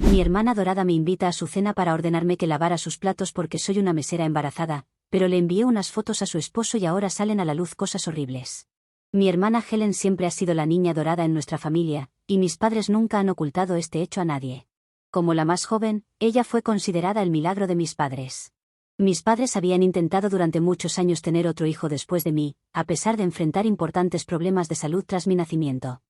Mi hermana Dorada me invita a su cena para ordenarme que lavara sus platos porque soy una mesera embarazada, pero le envié unas fotos a su esposo y ahora salen a la luz cosas horribles. Mi hermana Helen siempre ha sido la niña dorada en nuestra familia, y mis padres nunca han ocultado este hecho a nadie. Como la más joven, ella fue considerada el milagro de mis padres. Mis padres habían intentado durante muchos años tener otro hijo después de mí, a pesar de enfrentar importantes problemas de salud tras mi nacimiento.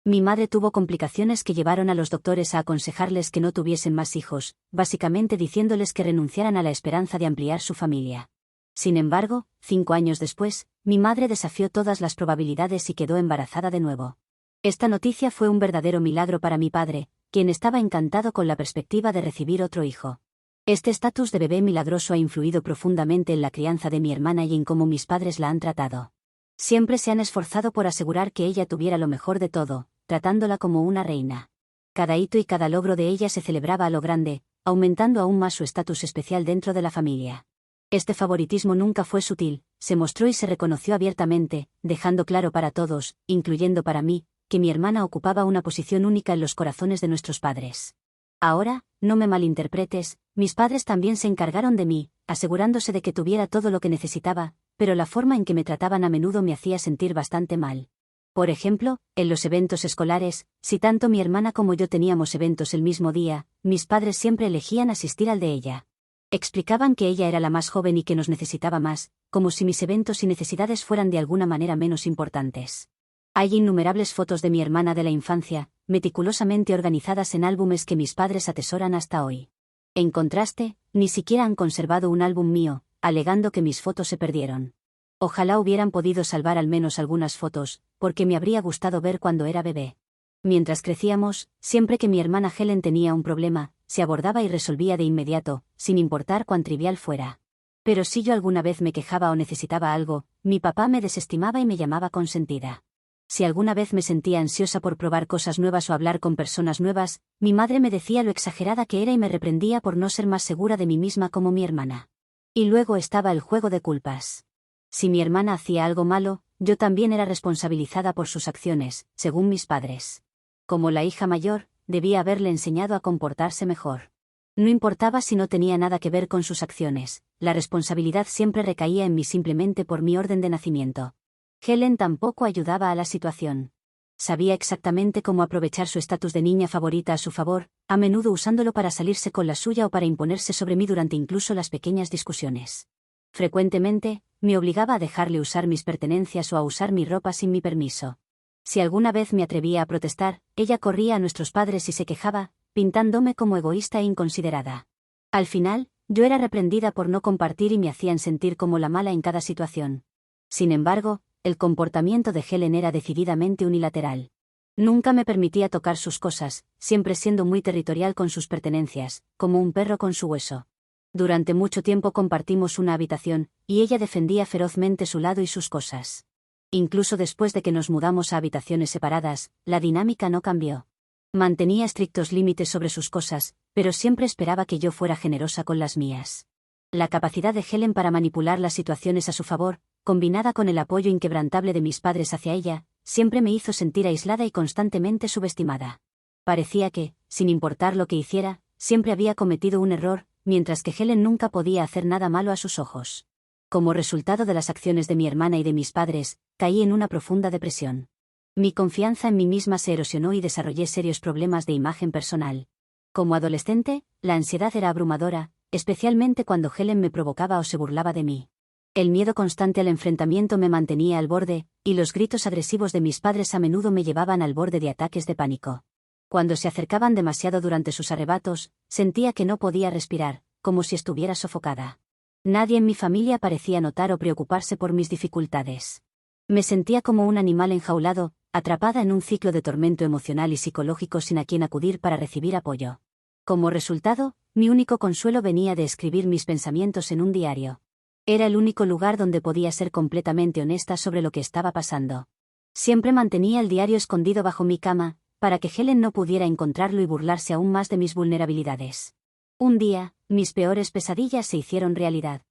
Mi madre tuvo complicaciones que llevaron a los doctores a aconsejarles que no tuviesen más hijos, básicamente diciéndoles que renunciaran a la esperanza de ampliar su familia. Sin embargo, 5 años después, mi madre desafió todas las probabilidades y quedó embarazada de nuevo. Esta noticia fue un verdadero milagro para mi padre, quien estaba encantado con la perspectiva de recibir otro hijo. Este estatus de bebé milagroso ha influido profundamente en la crianza de mi hermana y en cómo mis padres la han tratado. Siempre se han esforzado por asegurar que ella tuviera lo mejor de todo, tratándola como una reina. Cada hito y cada logro de ella se celebraba a lo grande, aumentando aún más su estatus especial dentro de la familia. Este favoritismo nunca fue sutil, se mostró y se reconoció abiertamente, dejando claro para todos, incluyendo para mí, que mi hermana ocupaba una posición única en los corazones de nuestros padres. Ahora, no me malinterpretes, mis padres también se encargaron de mí, asegurándose de que tuviera todo lo que necesitaba, pero la forma en que me trataban a menudo me hacía sentir bastante mal. Por ejemplo, en los eventos escolares, si tanto mi hermana como yo teníamos eventos el mismo día, mis padres siempre elegían asistir al de ella. Explicaban que ella era la más joven y que nos necesitaba más, como si mis eventos y necesidades fueran de alguna manera menos importantes. Hay innumerables fotos de mi hermana de la infancia, meticulosamente organizadas en álbumes que mis padres atesoran hasta hoy. En contraste, ni siquiera han conservado un álbum mío, alegando que mis fotos se perdieron. Ojalá hubieran podido salvar al menos algunas fotos, porque me habría gustado ver cuando era bebé. Mientras crecíamos, siempre que mi hermana Helen tenía un problema, se abordaba y resolvía de inmediato, sin importar cuán trivial fuera. Pero si yo alguna vez me quejaba o necesitaba algo, mi papá me desestimaba y me llamaba consentida. Si alguna vez me sentía ansiosa por probar cosas nuevas o hablar con personas nuevas, mi madre me decía lo exagerada que era y me reprendía por no ser más segura de mí misma como mi hermana. Y luego estaba el juego de culpas. Si mi hermana hacía algo malo, yo también era responsabilizada por sus acciones, según mis padres. Como la hija mayor, debía haberle enseñado a comportarse mejor. No importaba si no tenía nada que ver con sus acciones, la responsabilidad siempre recaía en mí simplemente por mi orden de nacimiento. Helen tampoco ayudaba a la situación. Sabía exactamente cómo aprovechar su estatus de niña favorita a su favor, a menudo usándolo para salirse con la suya o para imponerse sobre mí durante incluso las pequeñas discusiones. Frecuentemente, me obligaba a dejarle usar mis pertenencias o a usar mi ropa sin mi permiso. Si alguna vez me atrevía a protestar, ella corría a nuestros padres y se quejaba, pintándome como egoísta e inconsiderada. Al final, yo era reprendida por no compartir y me hacían sentir como la mala en cada situación. Sin embargo, el comportamiento de Helen era decididamente unilateral. Nunca me permitía tocar sus cosas, siempre siendo muy territorial con sus pertenencias, como un perro con su hueso. Durante mucho tiempo compartimos una habitación, y ella defendía ferozmente su lado y sus cosas. Incluso después de que nos mudamos a habitaciones separadas, la dinámica no cambió. Mantenía estrictos límites sobre sus cosas, pero siempre esperaba que yo fuera generosa con las mías. La capacidad de Helen para manipular las situaciones a su favor, combinada con el apoyo inquebrantable de mis padres hacia ella, siempre me hizo sentir aislada y constantemente subestimada. Parecía que, sin importar lo que hiciera, siempre había cometido un error, mientras que Helen nunca podía hacer nada malo a sus ojos. Como resultado de las acciones de mi hermana y de mis padres, caí en una profunda depresión. Mi confianza en mí misma se erosionó y desarrollé serios problemas de imagen personal. Como adolescente, la ansiedad era abrumadora, especialmente cuando Helen me provocaba o se burlaba de mí. El miedo constante al enfrentamiento me mantenía al borde, y los gritos agresivos de mis padres a menudo me llevaban al borde de ataques de pánico. Cuando se acercaban demasiado durante sus arrebatos, sentía que no podía respirar, como si estuviera sofocada. Nadie en mi familia parecía notar o preocuparse por mis dificultades. Me sentía como un animal enjaulado, atrapada en un ciclo de tormento emocional y psicológico sin a quien acudir para recibir apoyo. Como resultado, mi único consuelo venía de escribir mis pensamientos en un diario. Era el único lugar donde podía ser completamente honesta sobre lo que estaba pasando. Siempre mantenía el diario escondido bajo mi cama, para que Helen no pudiera encontrarlo y burlarse aún más de mis vulnerabilidades. Un día, mis peores pesadillas se hicieron realidad.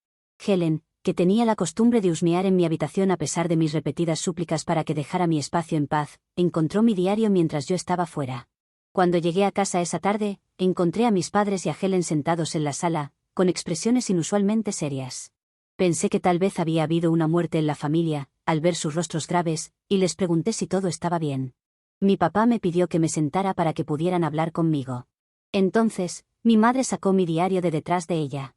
Helen, que tenía la costumbre de husmear en mi habitación a pesar de mis repetidas súplicas para que dejara mi espacio en paz, encontró mi diario mientras yo estaba fuera. Cuando llegué a casa esa tarde, encontré a mis padres y a Helen sentados en la sala, con expresiones inusualmente serias. Pensé que tal vez había habido una muerte en la familia, al ver sus rostros graves, y les pregunté si todo estaba bien. Mi papá me pidió que me sentara para que pudieran hablar conmigo. Entonces, mi madre sacó mi diario de detrás de ella.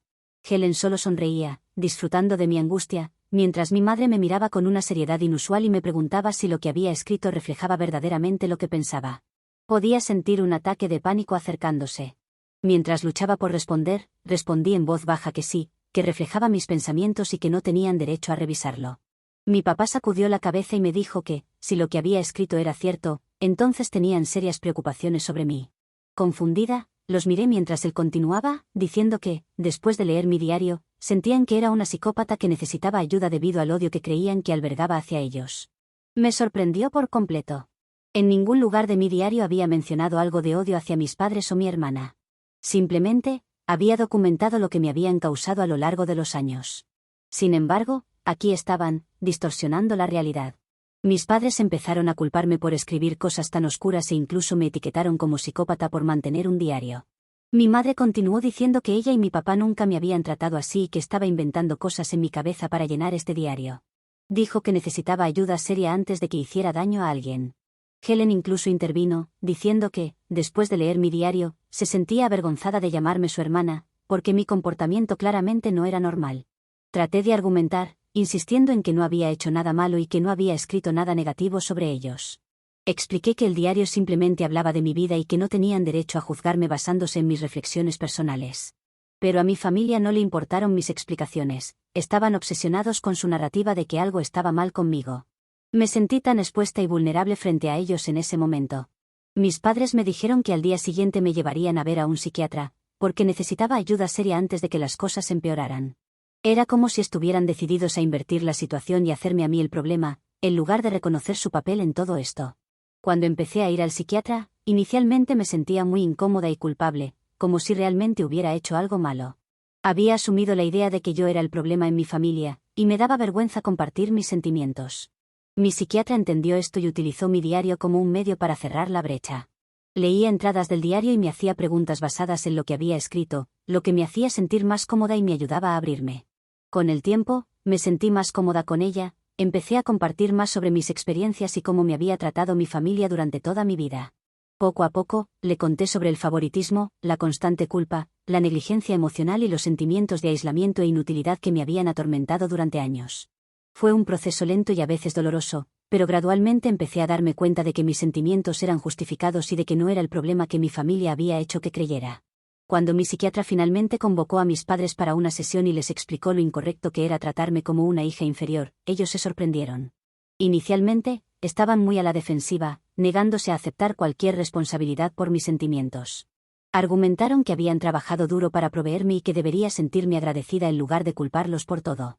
Helen solo sonreía, disfrutando de mi angustia, mientras mi madre me miraba con una seriedad inusual y me preguntaba si lo que había escrito reflejaba verdaderamente lo que pensaba. Podía sentir un ataque de pánico acercándose. Mientras luchaba por responder, respondí en voz baja que sí, que reflejaba mis pensamientos y que no tenían derecho a revisarlo. Mi papá sacudió la cabeza y me dijo que, si lo que había escrito era cierto, entonces tenían serias preocupaciones sobre mí. Confundida, los miré mientras él continuaba, diciendo que, después de leer mi diario, sentían que era una psicópata que necesitaba ayuda debido al odio que creían que albergaba hacia ellos. Me sorprendió por completo. En ningún lugar de mi diario había mencionado algo de odio hacia mis padres o mi hermana. Simplemente, había documentado lo que me habían causado a lo largo de los años. Sin embargo, aquí estaban, distorsionando la realidad. Mis padres empezaron a culparme por escribir cosas tan oscuras e incluso me etiquetaron como psicópata por mantener un diario. Mi madre continuó diciendo que ella y mi papá nunca me habían tratado así y que estaba inventando cosas en mi cabeza para llenar este diario. Dijo que necesitaba ayuda seria antes de que hiciera daño a alguien. Helen incluso intervino, diciendo que, después de leer mi diario, se sentía avergonzada de llamarme su hermana, porque mi comportamiento claramente no era normal. Traté de argumentar, insistiendo en que no había hecho nada malo y que no había escrito nada negativo sobre ellos. Expliqué que el diario simplemente hablaba de mi vida y que no tenían derecho a juzgarme basándose en mis reflexiones personales. Pero a mi familia no le importaron mis explicaciones, estaban obsesionados con su narrativa de que algo estaba mal conmigo. Me sentí tan expuesta y vulnerable frente a ellos en ese momento. Mis padres me dijeron que al día siguiente me llevarían a ver a un psiquiatra, porque necesitaba ayuda seria antes de que las cosas empeoraran. Era como si estuvieran decididos a invertir la situación y hacerme a mí el problema, en lugar de reconocer su papel en todo esto. Cuando empecé a ir al psiquiatra, inicialmente me sentía muy incómoda y culpable, como si realmente hubiera hecho algo malo. Había asumido la idea de que yo era el problema en mi familia, y me daba vergüenza compartir mis sentimientos. Mi psiquiatra entendió esto y utilizó mi diario como un medio para cerrar la brecha. Leía entradas del diario y me hacía preguntas basadas en lo que había escrito, lo que me hacía sentir más cómoda y me ayudaba a abrirme. Con el tiempo, me sentí más cómoda con ella, empecé a compartir más sobre mis experiencias y cómo me había tratado mi familia durante toda mi vida. Poco a poco, le conté sobre el favoritismo, la constante culpa, la negligencia emocional y los sentimientos de aislamiento e inutilidad que me habían atormentado durante años. Fue un proceso lento y a veces doloroso, pero gradualmente empecé a darme cuenta de que mis sentimientos eran justificados y de que no era el problema que mi familia había hecho que creyera. Cuando mi psiquiatra finalmente convocó a mis padres para una sesión y les explicó lo incorrecto que era tratarme como una hija inferior, ellos se sorprendieron. Inicialmente, estaban muy a la defensiva, negándose a aceptar cualquier responsabilidad por mis sentimientos. Argumentaron que habían trabajado duro para proveerme y que debería sentirme agradecida en lugar de culparlos por todo.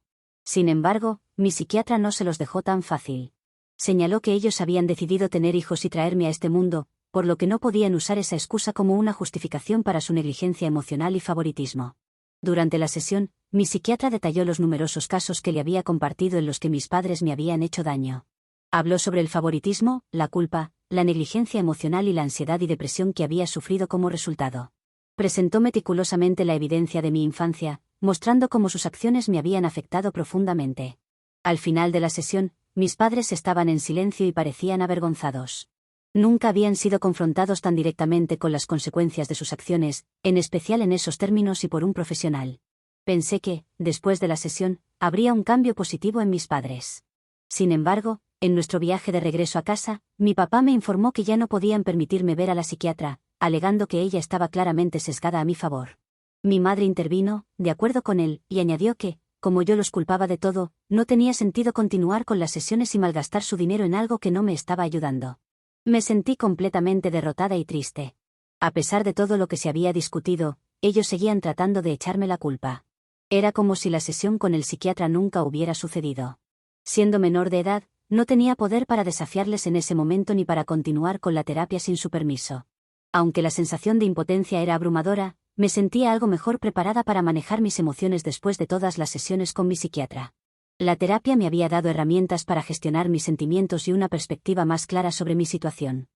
Sin embargo, mi psiquiatra no se los dejó tan fácil. Señaló que ellos habían decidido tener hijos y traerme a este mundo, por lo que no podían usar esa excusa como una justificación para su negligencia emocional y favoritismo. Durante la sesión, mi psiquiatra detalló los numerosos casos que le había compartido en los que mis padres me habían hecho daño. Habló sobre el favoritismo, la culpa, la negligencia emocional y la ansiedad y depresión que había sufrido como resultado. Presentó meticulosamente la evidencia de mi infancia, mostrando cómo sus acciones me habían afectado profundamente. Al final de la sesión, mis padres estaban en silencio y parecían avergonzados. Nunca habían sido confrontados tan directamente con las consecuencias de sus acciones, en especial en esos términos y por un profesional. Pensé que, después de la sesión, habría un cambio positivo en mis padres. Sin embargo, en nuestro viaje de regreso a casa, mi papá me informó que ya no podían permitirme ver a la psiquiatra, alegando que ella estaba claramente sesgada a mi favor. Mi madre intervino, de acuerdo con él, y añadió que, como yo los culpaba de todo, no tenía sentido continuar con las sesiones y malgastar su dinero en algo que no me estaba ayudando. Me sentí completamente derrotada y triste. A pesar de todo lo que se había discutido, ellos seguían tratando de echarme la culpa. Era como si la sesión con el psiquiatra nunca hubiera sucedido. Siendo menor de edad, no tenía poder para desafiarles en ese momento ni para continuar con la terapia sin su permiso. Aunque la sensación de impotencia era abrumadora, me sentía algo mejor preparada para manejar mis emociones después de todas las sesiones con mi psiquiatra. La terapia me había dado herramientas para gestionar mis sentimientos y una perspectiva más clara sobre mi situación.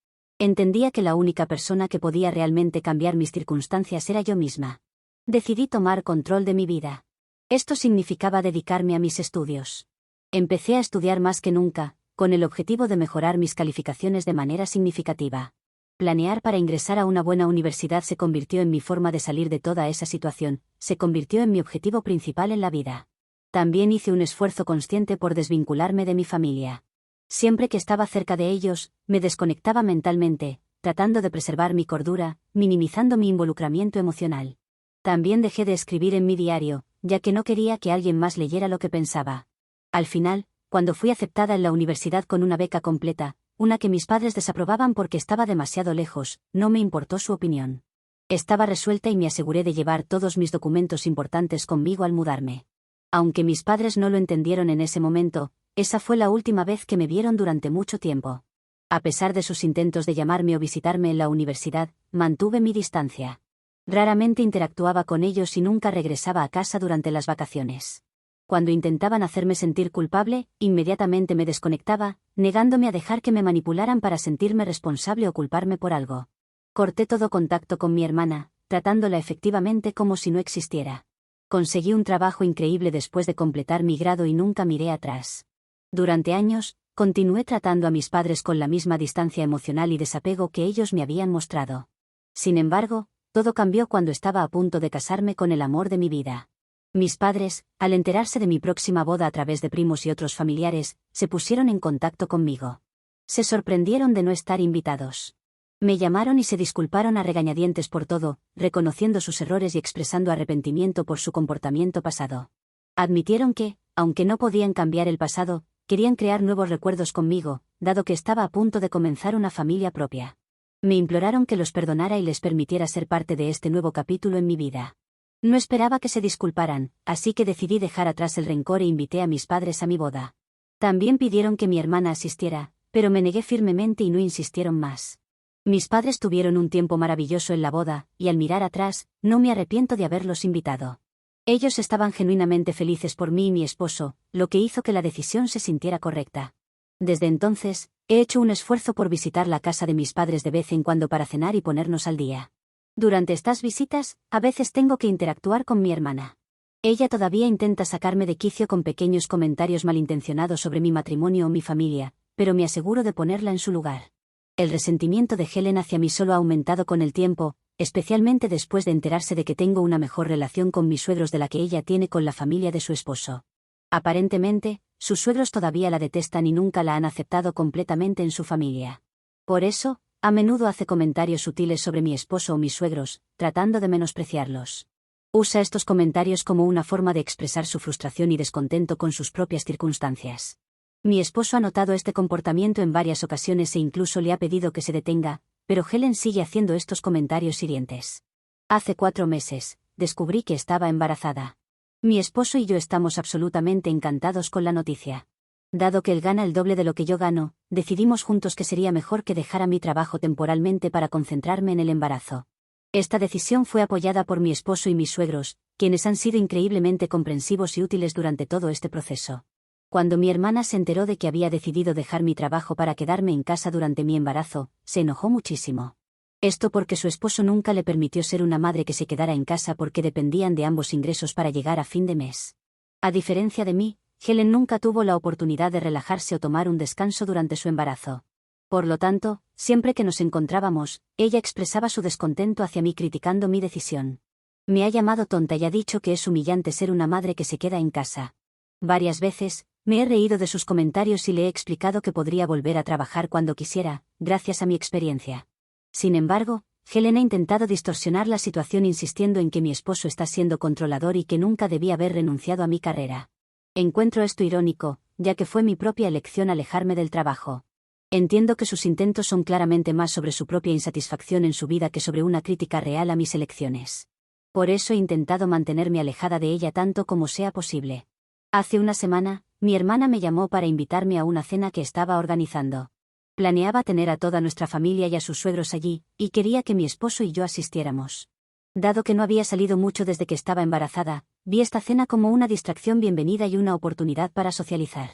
Entendía que la única persona que podía realmente cambiar mis circunstancias era yo misma. Decidí tomar control de mi vida. Esto significaba dedicarme a mis estudios. Empecé a estudiar más que nunca, con el objetivo de mejorar mis calificaciones de manera significativa. Planear para ingresar a una buena universidad se convirtió en mi forma de salir de toda esa situación, se convirtió en mi objetivo principal en la vida. También hice un esfuerzo consciente por desvincularme de mi familia. Siempre que estaba cerca de ellos, me desconectaba mentalmente, tratando de preservar mi cordura, minimizando mi involucramiento emocional. También dejé de escribir en mi diario, ya que no quería que alguien más leyera lo que pensaba. Al final, cuando fui aceptada en la universidad con una beca completa, una que mis padres desaprobaban porque estaba demasiado lejos, no me importó su opinión. Estaba resuelta y me aseguré de llevar todos mis documentos importantes conmigo al mudarme. Aunque mis padres no lo entendieron en ese momento, esa fue la última vez que me vieron durante mucho tiempo. A pesar de sus intentos de llamarme o visitarme en la universidad, mantuve mi distancia. Raramente interactuaba con ellos y nunca regresaba a casa durante las vacaciones. Cuando intentaban hacerme sentir culpable, inmediatamente me desconectaba, negándome a dejar que me manipularan para sentirme responsable o culparme por algo. Corté todo contacto con mi hermana, tratándola efectivamente como si no existiera. Conseguí un trabajo increíble después de completar mi grado y nunca miré atrás. Durante años, continué tratando a mis padres con la misma distancia emocional y desapego que ellos me habían mostrado. Sin embargo, todo cambió cuando estaba a punto de casarme con el amor de mi vida. Mis padres, al enterarse de mi próxima boda a través de primos y otros familiares, se pusieron en contacto conmigo. Se sorprendieron de no estar invitados. Me llamaron y se disculparon a regañadientes por todo, reconociendo sus errores y expresando arrepentimiento por su comportamiento pasado. Admitieron que, aunque no podían cambiar el pasado, querían crear nuevos recuerdos conmigo, dado que estaba a punto de comenzar una familia propia. Me imploraron que los perdonara y les permitiera ser parte de este nuevo capítulo en mi vida. No esperaba que se disculparan, así que decidí dejar atrás el rencor e invité a mis padres a mi boda. También pidieron que mi hermana asistiera, pero me negué firmemente y no insistieron más. Mis padres tuvieron un tiempo maravilloso en la boda, y al mirar atrás, no me arrepiento de haberlos invitado. Ellos estaban genuinamente felices por mí y mi esposo, lo que hizo que la decisión se sintiera correcta. Desde entonces, he hecho un esfuerzo por visitar la casa de mis padres de vez en cuando para cenar y ponernos al día. Durante estas visitas, a veces tengo que interactuar con mi hermana. Ella todavía intenta sacarme de quicio con pequeños comentarios malintencionados sobre mi matrimonio o mi familia, pero me aseguro de ponerla en su lugar. El resentimiento de Helen hacia mí solo ha aumentado con el tiempo, especialmente después de enterarse de que tengo una mejor relación con mis suegros de la que ella tiene con la familia de su esposo. Aparentemente, sus suegros todavía la detestan y nunca la han aceptado completamente en su familia. Por eso, a menudo hace comentarios sutiles sobre mi esposo o mis suegros, tratando de menospreciarlos. Usa estos comentarios como una forma de expresar su frustración y descontento con sus propias circunstancias. Mi esposo ha notado este comportamiento en varias ocasiones e incluso le ha pedido que se detenga, pero Helen sigue haciendo estos comentarios hirientes. Hace 4 meses, descubrí que estaba embarazada. Mi esposo y yo estamos absolutamente encantados con la noticia. Dado que él gana el doble de lo que yo gano, decidimos juntos que sería mejor que dejara mi trabajo temporalmente para concentrarme en el embarazo. Esta decisión fue apoyada por mi esposo y mis suegros, quienes han sido increíblemente comprensivos y útiles durante todo este proceso. Cuando mi hermana se enteró de que había decidido dejar mi trabajo para quedarme en casa durante mi embarazo, se enojó muchísimo. Esto porque su esposo nunca le permitió ser una madre que se quedara en casa porque dependían de ambos ingresos para llegar a fin de mes. A diferencia de mí, Helen nunca tuvo la oportunidad de relajarse o tomar un descanso durante su embarazo. Por lo tanto, siempre que nos encontrábamos, ella expresaba su descontento hacia mí criticando mi decisión. Me ha llamado tonta y ha dicho que es humillante ser una madre que se queda en casa. Varias veces, me he reído de sus comentarios y le he explicado que podría volver a trabajar cuando quisiera, gracias a mi experiencia. Sin embargo, Helen ha intentado distorsionar la situación insistiendo en que mi esposo está siendo controlador y que nunca debía haber renunciado a mi carrera. Encuentro esto irónico, ya que fue mi propia elección alejarme del trabajo. Entiendo que sus intentos son claramente más sobre su propia insatisfacción en su vida que sobre una crítica real a mis elecciones. Por eso he intentado mantenerme alejada de ella tanto como sea posible. Hace una semana, mi hermana me llamó para invitarme a una cena que estaba organizando. Planeaba tener a toda nuestra familia y a sus suegros allí, y quería que mi esposo y yo asistiéramos. Dado que no había salido mucho desde que estaba embarazada, vi esta cena como una distracción bienvenida y una oportunidad para socializar.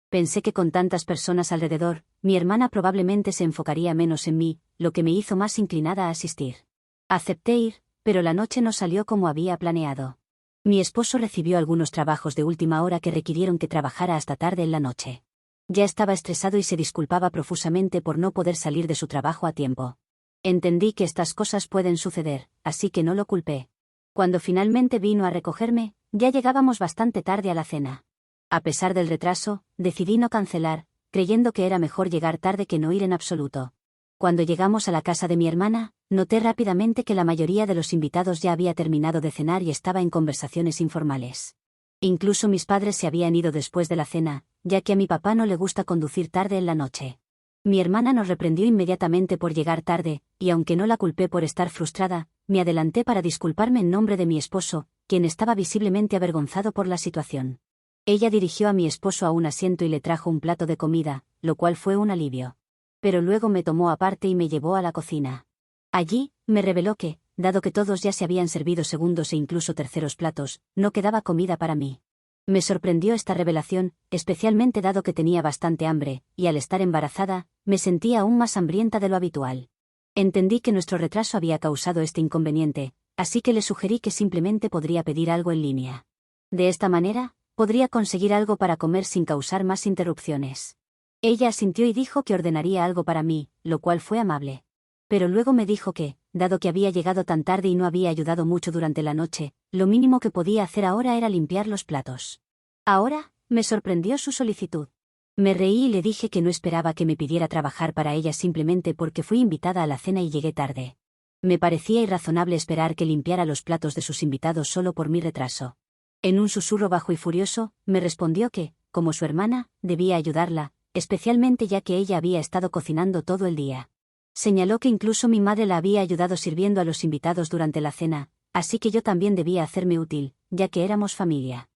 Pensé que con tantas personas alrededor, mi hermana probablemente se enfocaría menos en mí, lo que me hizo más inclinada a asistir. Acepté ir, pero la noche no salió como había planeado. Mi esposo recibió algunos trabajos de última hora que requirieron que trabajara hasta tarde en la noche. Ya estaba estresado y se disculpaba profusamente por no poder salir de su trabajo a tiempo. Entendí que estas cosas pueden suceder, así que no lo culpé. Cuando finalmente vino a recogerme, ya llegábamos bastante tarde a la cena. A pesar del retraso, decidí no cancelar, creyendo que era mejor llegar tarde que no ir en absoluto. Cuando llegamos a la casa de mi hermana, noté rápidamente que la mayoría de los invitados ya había terminado de cenar y estaba en conversaciones informales. Incluso mis padres se habían ido después de la cena, ya que a mi papá no le gusta conducir tarde en la noche. Mi hermana nos reprendió inmediatamente por llegar tarde, y aunque no la culpé por estar frustrada, me adelanté para disculparme en nombre de mi esposo, quien estaba visiblemente avergonzado por la situación. Ella dirigió a mi esposo a un asiento y le trajo un plato de comida, lo cual fue un alivio. Pero luego me tomó aparte y me llevó a la cocina. Allí, me reveló que, dado que todos ya se habían servido segundos e incluso terceros platos, no quedaba comida para mí. Me sorprendió esta revelación, especialmente dado que tenía bastante hambre, y al estar embarazada, me sentía aún más hambrienta de lo habitual. Entendí que nuestro retraso había causado este inconveniente, así que le sugerí que simplemente podría pedir algo en línea. De esta manera, podría conseguir algo para comer sin causar más interrupciones. Ella asintió y dijo que ordenaría algo para mí, lo cual fue amable. Pero luego me dijo que, dado que había llegado tan tarde y no había ayudado mucho durante la noche, lo mínimo que podía hacer ahora era limpiar los platos. Ahora, me sorprendió su solicitud. Me reí y le dije que no esperaba que me pidiera trabajar para ella simplemente porque fui invitada a la cena y llegué tarde. Me parecía irrazonable esperar que limpiara los platos de sus invitados solo por mi retraso. En un susurro bajo y furioso, me respondió que, como su hermana, debía ayudarla, especialmente ya que ella había estado cocinando todo el día. Señaló que incluso mi madre la había ayudado sirviendo a los invitados durante la cena, así que yo también debía hacerme útil, ya que éramos familia.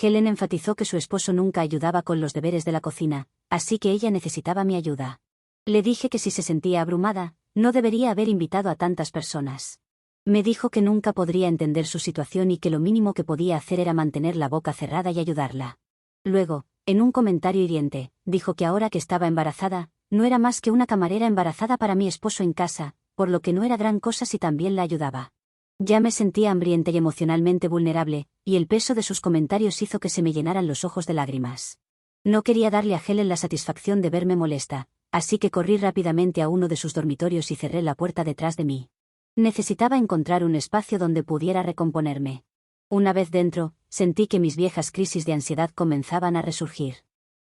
Helen enfatizó que su esposo nunca ayudaba con los deberes de la cocina, así que ella necesitaba mi ayuda. Le dije que si se sentía abrumada, no debería haber invitado a tantas personas. Me dijo que nunca podría entender su situación y que lo mínimo que podía hacer era mantener la boca cerrada y ayudarla. Luego, en un comentario hiriente, dijo que ahora que estaba embarazada, no era más que una camarera embarazada para mi esposo en casa, por lo que no era gran cosa si también la ayudaba. Ya me sentía hambrienta y emocionalmente vulnerable, y el peso de sus comentarios hizo que se me llenaran los ojos de lágrimas. No quería darle a Helen la satisfacción de verme molesta, así que corrí rápidamente a uno de sus dormitorios y cerré la puerta detrás de mí. Necesitaba encontrar un espacio donde pudiera recomponerme. Una vez dentro, sentí que mis viejas crisis de ansiedad comenzaban a resurgir.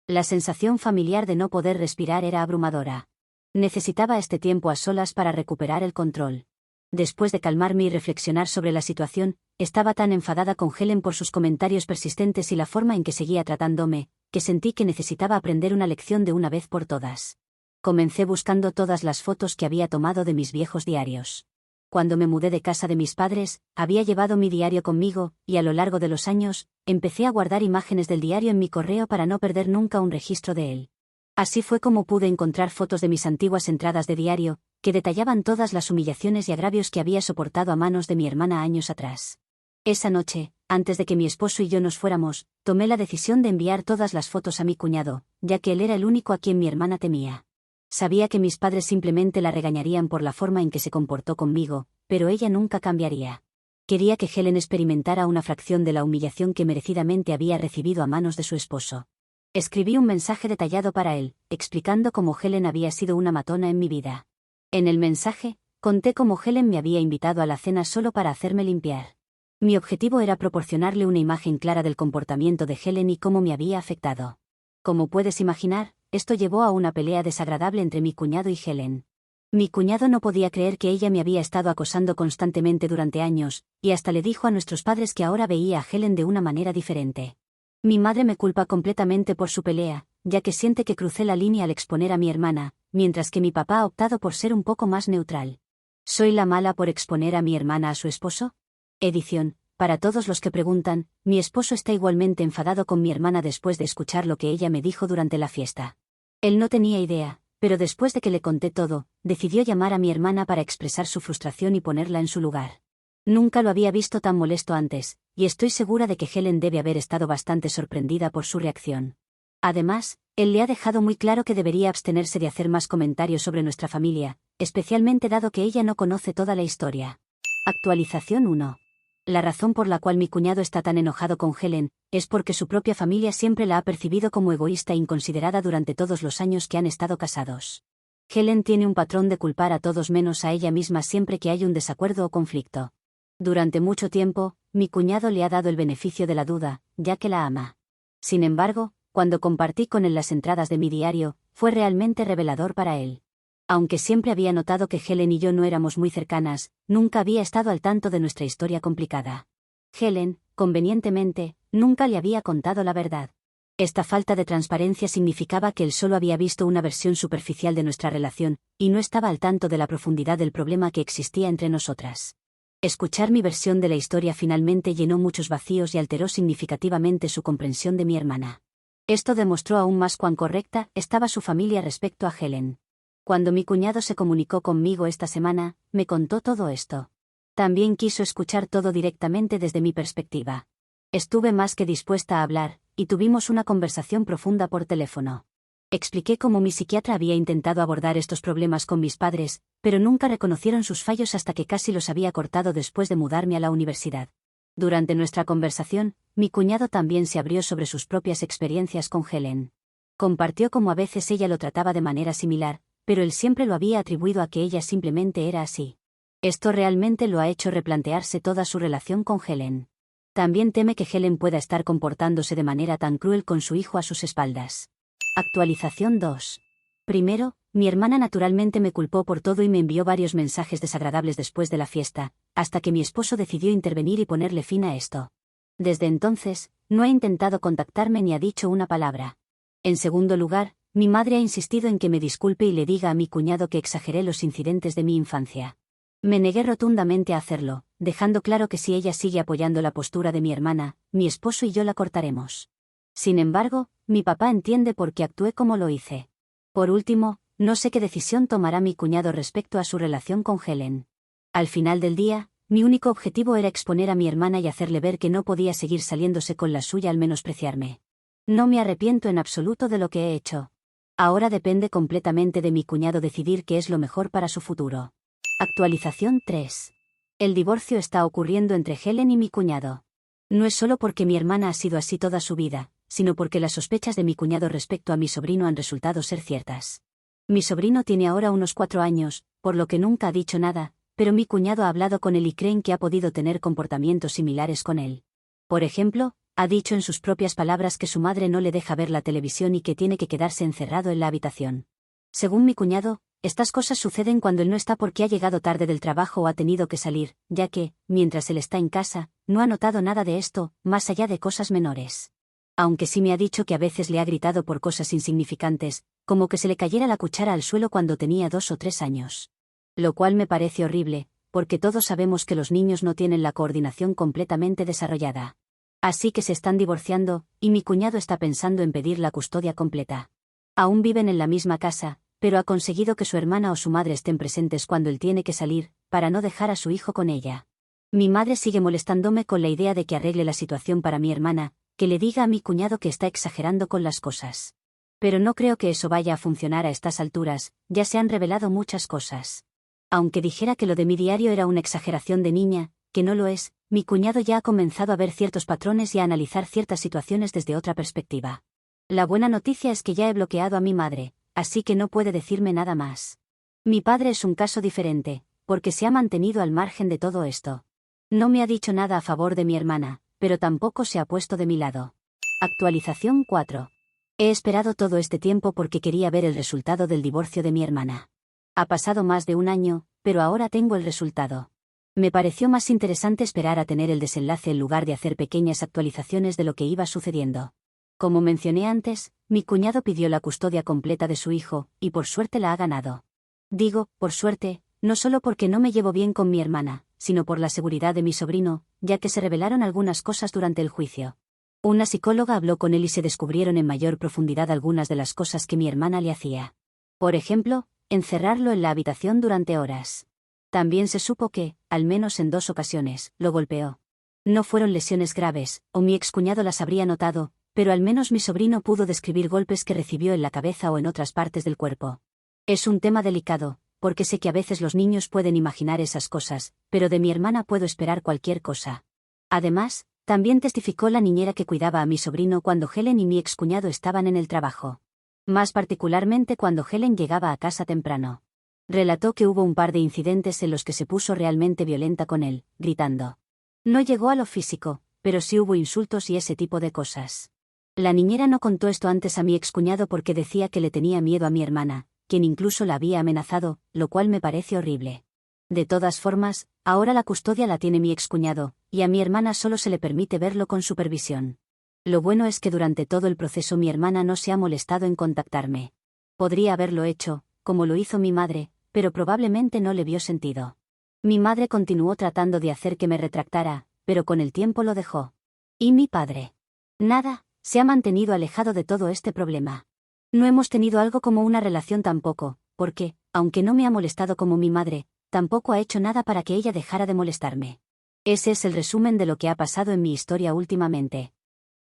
La sensación familiar de no poder respirar era abrumadora. Necesitaba este tiempo a solas para recuperar el control. Después de calmarme y reflexionar sobre la situación, estaba tan enfadada con Helen por sus comentarios persistentes y la forma en que seguía tratándome, que sentí que necesitaba aprender una lección de una vez por todas. Comencé buscando todas las fotos que había tomado de mis viejos diarios. Cuando me mudé de casa de mis padres, había llevado mi diario conmigo, y a lo largo de los años, empecé a guardar imágenes del diario en mi correo para no perder nunca un registro de él. Así fue como pude encontrar fotos de mis antiguas entradas de diario, que detallaban todas las humillaciones y agravios que había soportado a manos de mi hermana años atrás. Esa noche, antes de que mi esposo y yo nos fuéramos, tomé la decisión de enviar todas las fotos a mi cuñado, ya que él era el único a quien mi hermana temía. Sabía que mis padres simplemente la regañarían por la forma en que se comportó conmigo, pero ella nunca cambiaría. Quería que Helen experimentara una fracción de la humillación que merecidamente había recibido a manos de su esposo. Escribí un mensaje detallado para él, explicando cómo Helen había sido una matona en mi vida. En el mensaje, conté cómo Helen me había invitado a la cena solo para hacerme limpiar. Mi objetivo era proporcionarle una imagen clara del comportamiento de Helen y cómo me había afectado. Como puedes imaginar, esto llevó a una pelea desagradable entre mi cuñado y Helen. Mi cuñado no podía creer que ella me había estado acosando constantemente durante años, y hasta le dijo a nuestros padres que ahora veía a Helen de una manera diferente. Mi madre me culpa completamente por su pelea, ya que siente que crucé la línea al exponer a mi hermana, mientras que mi papá ha optado por ser un poco más neutral. ¿Soy la mala por exponer a mi hermana a su esposo? Edición. Para todos los que preguntan, mi esposo está igualmente enfadado con mi hermana después de escuchar lo que ella me dijo durante la fiesta. Él no tenía idea, pero después de que le conté todo, decidió llamar a mi hermana para expresar su frustración y ponerla en su lugar. Nunca lo había visto tan molesto antes, y estoy segura de que Helen debe haber estado bastante sorprendida por su reacción. Además, él le ha dejado muy claro que debería abstenerse de hacer más comentarios sobre nuestra familia, especialmente dado que ella no conoce toda la historia. Actualización 1. La razón por la cual mi cuñado está tan enojado con Helen es porque su propia familia siempre la ha percibido como egoísta e inconsiderada durante todos los años que han estado casados. Helen tiene un patrón de culpar a todos menos a ella misma siempre que hay un desacuerdo o conflicto. Durante mucho tiempo, mi cuñado le ha dado el beneficio de la duda, ya que la ama. Sin embargo, cuando compartí con él las entradas de mi diario, fue realmente revelador para él. Aunque siempre había notado que Helen y yo no éramos muy cercanas, nunca había estado al tanto de nuestra historia complicada. Helen, convenientemente, nunca le había contado la verdad. Esta falta de transparencia significaba que él solo había visto una versión superficial de nuestra relación, y no estaba al tanto de la profundidad del problema que existía entre nosotras. Escuchar mi versión de la historia finalmente llenó muchos vacíos y alteró significativamente su comprensión de mi hermana. Esto demostró aún más cuán correcta estaba su familia respecto a Helen. Cuando mi cuñado se comunicó conmigo esta semana, me contó todo esto. También quiso escuchar todo directamente desde mi perspectiva. Estuve más que dispuesta a hablar, y tuvimos una conversación profunda por teléfono. Expliqué cómo mi psiquiatra había intentado abordar estos problemas con mis padres, pero nunca reconocieron sus fallos hasta que casi los había cortado después de mudarme a la universidad. Durante nuestra conversación, mi cuñado también se abrió sobre sus propias experiencias con Helen. Compartió cómo a veces ella lo trataba de manera similar, pero él siempre lo había atribuido a que ella simplemente era así. Esto realmente lo ha hecho replantearse toda su relación con Helen. También teme que Helen pueda estar comportándose de manera tan cruel con su hijo a sus espaldas. Actualización 2. Primero, mi hermana naturalmente me culpó por todo y me envió varios mensajes desagradables después de la fiesta, hasta que mi esposo decidió intervenir y ponerle fin a esto. Desde entonces, no ha intentado contactarme ni ha dicho una palabra. En segundo lugar, mi madre ha insistido en que me disculpe y le diga a mi cuñado que exageré los incidentes de mi infancia. Me negué rotundamente a hacerlo, dejando claro que si ella sigue apoyando la postura de mi hermana, mi esposo y yo la cortaremos. Sin embargo, mi papá entiende por qué actué como lo hice. Por último, no sé qué decisión tomará mi cuñado respecto a su relación con Helen. Al final del día, mi único objetivo era exponer a mi hermana y hacerle ver que no podía seguir saliéndose con la suya al menospreciarme. No me arrepiento en absoluto de lo que he hecho. Ahora depende completamente de mi cuñado decidir qué es lo mejor para su futuro. Actualización 3. El divorcio está ocurriendo entre Helen y mi cuñado. No es solo porque mi hermana ha sido así toda su vida, sino porque las sospechas de mi cuñado respecto a mi sobrino han resultado ser ciertas. Mi sobrino tiene ahora unos 4 años, por lo que nunca ha dicho nada, pero mi cuñado ha hablado con él y creen que ha podido tener comportamientos similares con él. Por ejemplo, ha dicho en sus propias palabras que su madre no le deja ver la televisión y que tiene que quedarse encerrado en la habitación. Según mi cuñado, estas cosas suceden cuando él no está porque ha llegado tarde del trabajo o ha tenido que salir, ya que, mientras él está en casa, no ha notado nada de esto, más allá de cosas menores. Aunque sí me ha dicho que a veces le ha gritado por cosas insignificantes, como que se le cayera la cuchara al suelo cuando tenía 2 o 3 años. Lo cual me parece horrible, porque todos sabemos que los niños no tienen la coordinación completamente desarrollada. Así que se están divorciando, y mi cuñado está pensando en pedir la custodia completa. Aún viven en la misma casa, pero ha conseguido que su hermana o su madre estén presentes cuando él tiene que salir, para no dejar a su hijo con ella. Mi madre sigue molestándome con la idea de que arregle la situación para mi hermana, que le diga a mi cuñado que está exagerando con las cosas. Pero no creo que eso vaya a funcionar a estas alturas, ya se han revelado muchas cosas. Aunque dijera que lo de mi diario era una exageración de niña, que no lo es, mi cuñado ya ha comenzado a ver ciertos patrones y a analizar ciertas situaciones desde otra perspectiva. La buena noticia es que ya he bloqueado a mi madre, así que no puede decirme nada más. Mi padre es un caso diferente, porque se ha mantenido al margen de todo esto. No me ha dicho nada a favor de mi hermana, pero tampoco se ha puesto de mi lado. Actualización 4. He esperado todo este tiempo porque quería ver el resultado del divorcio de mi hermana. Ha pasado más de un año, pero ahora tengo el resultado. Me pareció más interesante esperar a tener el desenlace en lugar de hacer pequeñas actualizaciones de lo que iba sucediendo. Como mencioné antes, mi cuñado pidió la custodia completa de su hijo, y por suerte la ha ganado. Digo, por suerte, no solo porque no me llevo bien con mi hermana, sino por la seguridad de mi sobrino, ya que se revelaron algunas cosas durante el juicio. Una psicóloga habló con él y se descubrieron en mayor profundidad algunas de las cosas que mi hermana le hacía. Por ejemplo, encerrarlo en la habitación durante horas. También se supo que, al menos en 2 ocasiones, lo golpeó. No fueron lesiones graves, o mi excuñado las habría notado, pero al menos mi sobrino pudo describir golpes que recibió en la cabeza o en otras partes del cuerpo. Es un tema delicado, porque sé que a veces los niños pueden imaginar esas cosas, pero de mi hermana puedo esperar cualquier cosa. Además, también testificó la niñera que cuidaba a mi sobrino cuando Helen y mi excuñado estaban en el trabajo. Más particularmente cuando Helen llegaba a casa temprano. Relató que hubo un par de incidentes en los que se puso realmente violenta con él, gritando. No llegó a lo físico, pero sí hubo insultos y ese tipo de cosas. La niñera no contó esto antes a mi excuñado porque decía que le tenía miedo a mi hermana, quien incluso la había amenazado, lo cual me parece horrible. De todas formas, ahora la custodia la tiene mi excuñado, y a mi hermana solo se le permite verlo con supervisión. Lo bueno es que durante todo el proceso mi hermana no se ha molestado en contactarme. Podría haberlo hecho, como lo hizo mi madre, pero probablemente no le vio sentido. Mi madre continuó tratando de hacer que me retractara, pero con el tiempo lo dejó. ¿Y mi padre? Nada, se ha mantenido alejado de todo este problema. No hemos tenido algo como una relación tampoco, porque, aunque no me ha molestado como mi madre, tampoco ha hecho nada para que ella dejara de molestarme. Ese es el resumen de lo que ha pasado en mi historia últimamente.